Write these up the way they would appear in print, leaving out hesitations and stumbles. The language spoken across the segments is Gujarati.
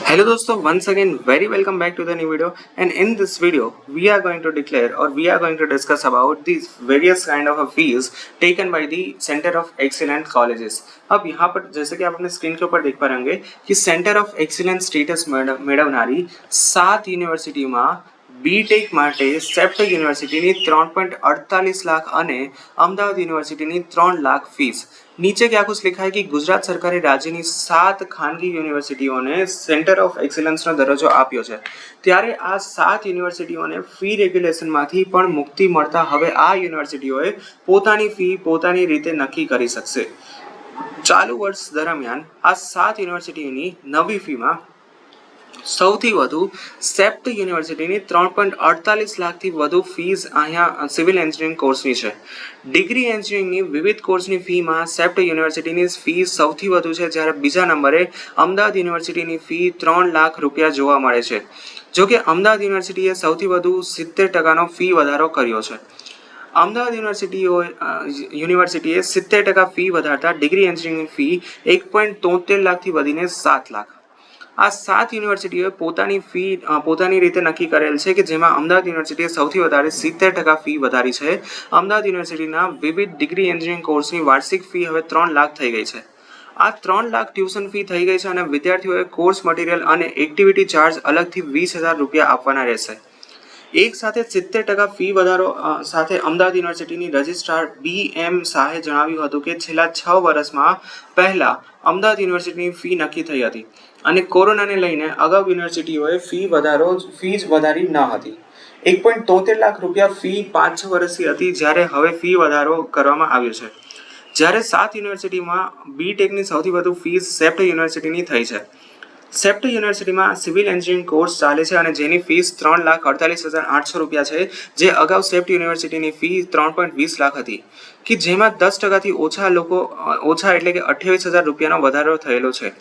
Hello दोस्तों, once again very welcome back to the new video, and in this video we are going to declare or we are going to discuss about these various kind of fees taken by the Center of Excellence colleges। अब यहाँ पर जैसे कि आप अपने स्क्रीन के ऊपर देख पा रहे होंगे कि सेंटर ऑफ एक्सीलेंस स्टेटस મેળવનારી 7 યુનિવર્સિટીમાં બીટેક માટે સેપ્ટ યુનિવર્સિટીની 3.48 લાખ અને અમદાવાદ યુનિવર્સિટીની 3 લાખ ફીસ। नीचे क्या कुछ लिखा है कि गुजरात सरकारे राज्यनी 7 खानगी यूनिवर्सिटीओने सेंटर ऑफ एक्सीलन्सनो दरजो आप्यो छे, त्यारे आ 7 यूनिवर्सिटीओने फी रेग्युलेशनमांथी पण मुक्ति मळता हवे आ यूनिवर्सिटीओए पोतानी फी पोतानी रीते नक्की करी शकशे। चालू वर्ष दरमियान आ 7 यूनिवर्सिटीओनी नवी फीमां સૌથી વધુ સેપ્ટ યુનિવર્સિટીની 3.48 લાખથી વધુ ફીસ અહીંયા સિવિલ એન્જિનિયરિંગ કોર્સની છે। ડિગ્રી એન્જિનિયરિંગની વિવિધ કોર્સની ફીમાં સેપ્ટ યુનિવર્સિટીની ફી સૌથી વધુ છે, જ્યારે બીજા નંબરે અમદાવાદ યુનિવર્સિટીની ફી 3 લાખ રૂપિયા જોવા મળે છે। જો કે અમદાવાદ યુનિવર્સિટીએ સૌથી વધુ 70% ફી વધારો કર્યો છે। અમદાવાદ યુનિવર્સિટીએ 70% ફી વધારતા ડિગ્રી એન્જિનિયરિંગની ફી 1.73 લાખથી વધીને 7 લાખ। આ 7 યુનિવર્સિટીઓએ પોતાની રીતે નક્કી કરેલ છે કે જેમાં અમદાવાદ યુનિવર્સિટીએ સૌથી વધારે 70% ફી વધારી છે। અમદાવાદ યુનિવર્સિટીના વિવિધ ડિગ્રી એન્જિનિયરિંગ કોર્સની વાર્ષિક ફી હવે 3 લાખ થઈ ગઈ છે। આ 3 લાખ ટ્યુશન ફી થઈ ગઈ છે અને વિદ્યાર્થીઓએ કોર્સ મટીરિયલ અને એક્ટિવિટી ચાર્જ અલગથી 20,000 રૂપિયા આપવાના રહેશે। એક સાથે 70% ફી વધારો સાથે અમદાવાદ યુનિવર્સિટીની રજિસ્ટ્રાર BM શાહે જણાવ્યું હતું કે છેલ્લા 6 વર્ષમાં પહેલા અમદાવાદ યુનિવર્સિટીની ફી નક્કી થઈ હતી અને કોરોનાને લઈને અગાઉ યુનિવર્સિટીઓએ ફીસ વધારી ન હતી। 1.73 લાખ રૂપિયા ફી 5-6 વર્ષથી હતી, જ્યારે હવે ફી વધારો કરવામાં આવ્યો છે। જ્યારે 7 યુનિવર્સિટીમાં બીટેકની સૌથી વધુ ફીસ સેપ્ટ યુનિવર્સિટીની થઈ છે। સેપ્ટ યુનિવર્સિટીમાં સિવિલ એન્જિનિયરિંગ કોર્સ ચાલે છે અને જેની ફીસ 3,48,800 રૂપિયા છે, જે અગાઉ સેપ્ટ યુનિવર્સિટીની ફી 3.20 લાખ હતી, કે જેમાં 10%થી ઓછા એટલે કે 28,000 રૂપિયાનો વધારો થયેલો છે।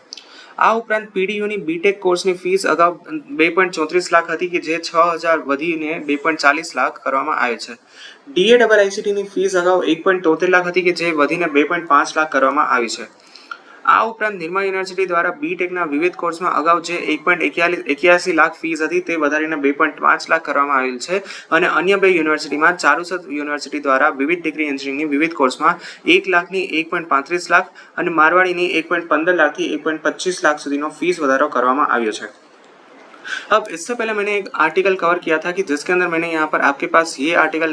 આ ઉપરાંત પીડીયુની બીટેક કોર્સની ફીસ અગાઉ 2.34 લાખ હતી, કે જે 6,000 વધીને 2.40 લાખ કરવામાં આવે છે। DAIICTની ફીસ અગાઉ 1.73 લાખ હતી, કે જે વધીને 2.5 લાખ કરવામાં આવી છે। આ ઉપરાંત નિરમા યુનિવર્સિટી દ્વારા બીટેકના વિવિધ કોર્સમાં અગાઉ જે 1.81 લાખ ફીસ હતી તે વધારીને 2.5 લાખ કરવામાં આવેલ છે અને અન્ય બે યુનિવર્સિટીમાં ચારુસત યુનિવર્સિટી દ્વારા વિવિધ ડિગ્રી એન્જિનિયરિંગની વિવિધ કોર્સમાં 1 લાખની 1.35 લાખ અને મારવાડીની 1.15 લાખથી 1.25 लाख सुधीनो फीस વધારો કરવામાં આવ્યો છે। अब इससे पहले मैंने एक आर्टिकल कवर किया था कि जिसके अंदर मैंने यहाँ पर आपके पास ये आर्टिकल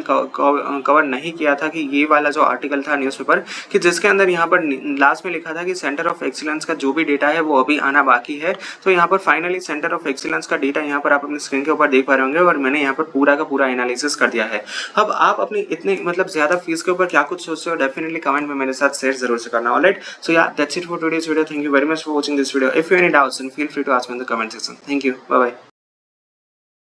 कवर नहीं किया था कि ये वाला जो आर्टिकल था न्यूज़पेपर, कि जिसके अंदर यहाँ पर लास्ट में लिखा था कि सेंटर ऑफ एक्सीलेंस का जो भी डेटा है वो अभी आना बाकी है। तो यहाँ पर फाइनली सेंटर ऑफ एक्सीलेंस का डेटा यहाँ पर आप अपनी स्क्रीन के ऊपर देख पा रहे होंगे और मैंने यहाँ पर पूरा का पूरा एनालिसिस कर दिया है। अब आप अपनी इतने ज़्यादा फीस के ऊपर क्या कुछ सोचते हो, डेफिनेटली कमेंट में मेरे साथ शेयर जरूर से करना। Alright, so yeah that's it for today's video. Thank you very much for watching this video. If you any doubts then feel free to ask me in the comment section. Thank you, bye bye.